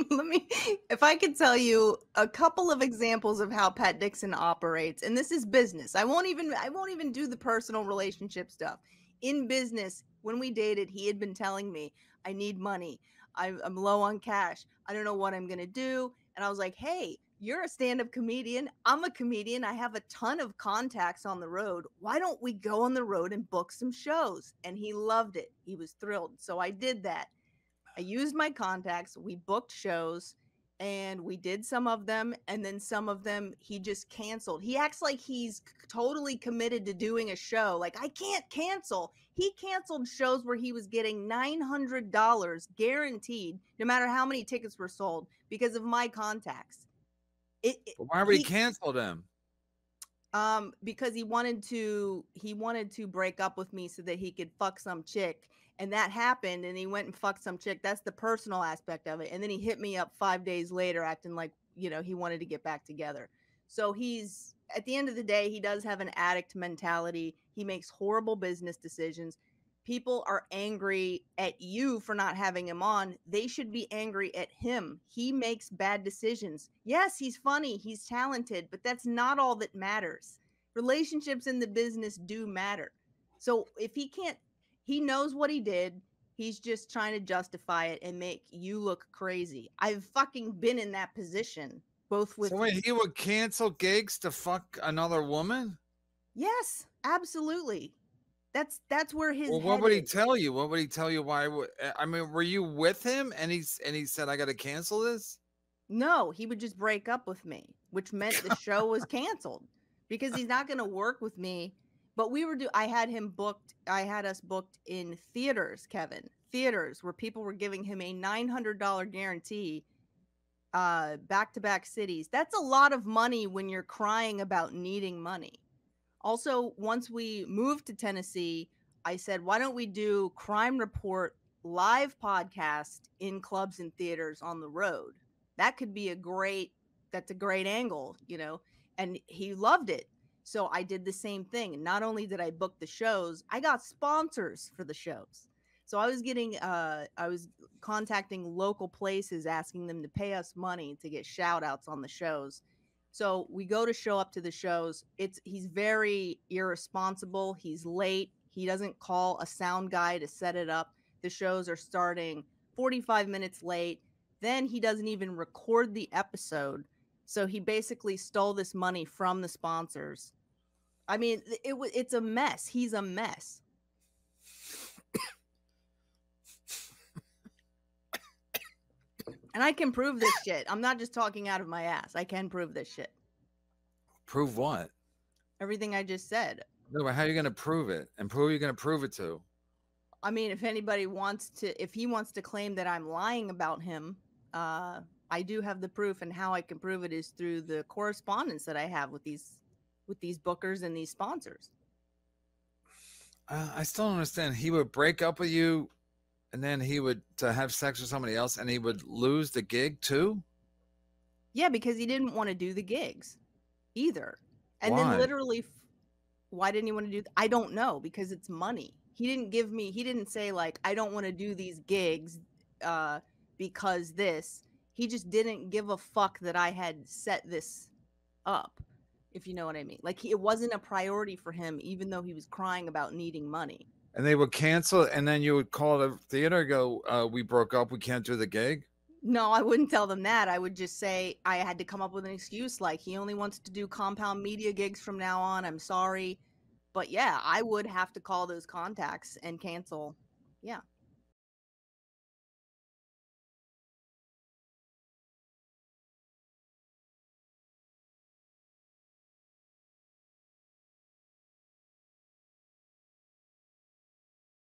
Let me, if I could tell you a couple of examples of how Pat Dixon operates, and this is business. I won't even do the personal relationship stuff. In business, when we dated, he had been telling me, I need money. I'm low on cash. I don't know what I'm going to do. And I was like, hey, you're a stand-up comedian. I'm a comedian. I have a ton of contacts on the road. Why don't we go on the road and book some shows? And he loved it. He was thrilled. So I did that. I used my contacts. We booked shows and we did some of them. And then some of them he just canceled. He acts like he's totally committed to doing a show. Like, I can't cancel. He canceled shows where he was getting $900 guaranteed, no matter how many tickets were sold, because of my contacts. But why would he cancel them? Because he wanted to break up with me so that he could fuck some chick, and that happened, and he went and fucked some chick. That's the personal aspect of it. And then he hit me up 5 days later acting like, he wanted to get back together. So he's, at the end of the day, he does have an addict mentality. He makes horrible business decisions. People are angry at you for not having him on. They should be angry at him. He makes bad decisions. Yes, he's funny, he's talented, but that's not all that matters. Relationships in the business do matter. So if he can't, he knows what he did. He's just trying to justify it and make you look crazy. I've fucking been in that position, both with. So wait, he would cancel gigs to fuck another woman? Yes, absolutely. That's where his. Well, what would he tell you? What would he tell you? Why would, I mean, were you with him and he said, I got to cancel this? No, he would just break up with me, which meant the show was canceled because he's not going to work with me. But I had us booked in theaters, Kevin. Theaters where people were giving him a $900 guarantee, back-to-back cities. That's a lot of money when you're crying about needing money. Also, once we moved to Tennessee, I said, why don't we do Crime Report live podcast in clubs and theaters on the road? That could be that's a great angle, and he loved it. So I did the same thing. And not only did I book the shows, I got sponsors for the shows. So I was contacting local places, asking them to pay us money to get shout outs on the shows. So we go to show up to the shows. He's very irresponsible. He's late. He doesn't call a sound guy to set it up. The shows are starting 45 minutes late. Then he doesn't even record the episode. So he basically stole this money from the sponsors. I mean, it's a mess. He's a mess. And I can prove this shit. I'm not just talking out of my ass. I can prove this shit. Prove what? Everything I just said. No, but how are you going to prove it? And who are you going to prove it to? I mean, if anybody if he wants to claim that I'm lying about him, I do have the proof, and how I can prove it is through the correspondence that I have with these bookers and these sponsors. I still don't understand. He would break up with you, and then he would have sex with somebody else, and he would lose the gig too? Yeah, because he didn't want to do the gigs either. And Why? then literally, why didn't he want to do? I don't know, because it's money. He didn't say like, I don't want to do these gigs because this. He just didn't give a fuck that I had set this up, if you know what I mean. Like, it wasn't a priority for him, even though he was crying about needing money. And they would cancel, and then you would call the theater, go, we broke up, we can't do the gig? No, I wouldn't tell them that. I would just say I had to come up with an excuse, like, he only wants to do compound media gigs from now on. I'm sorry. But yeah, I would have to call those contacts and cancel. Yeah.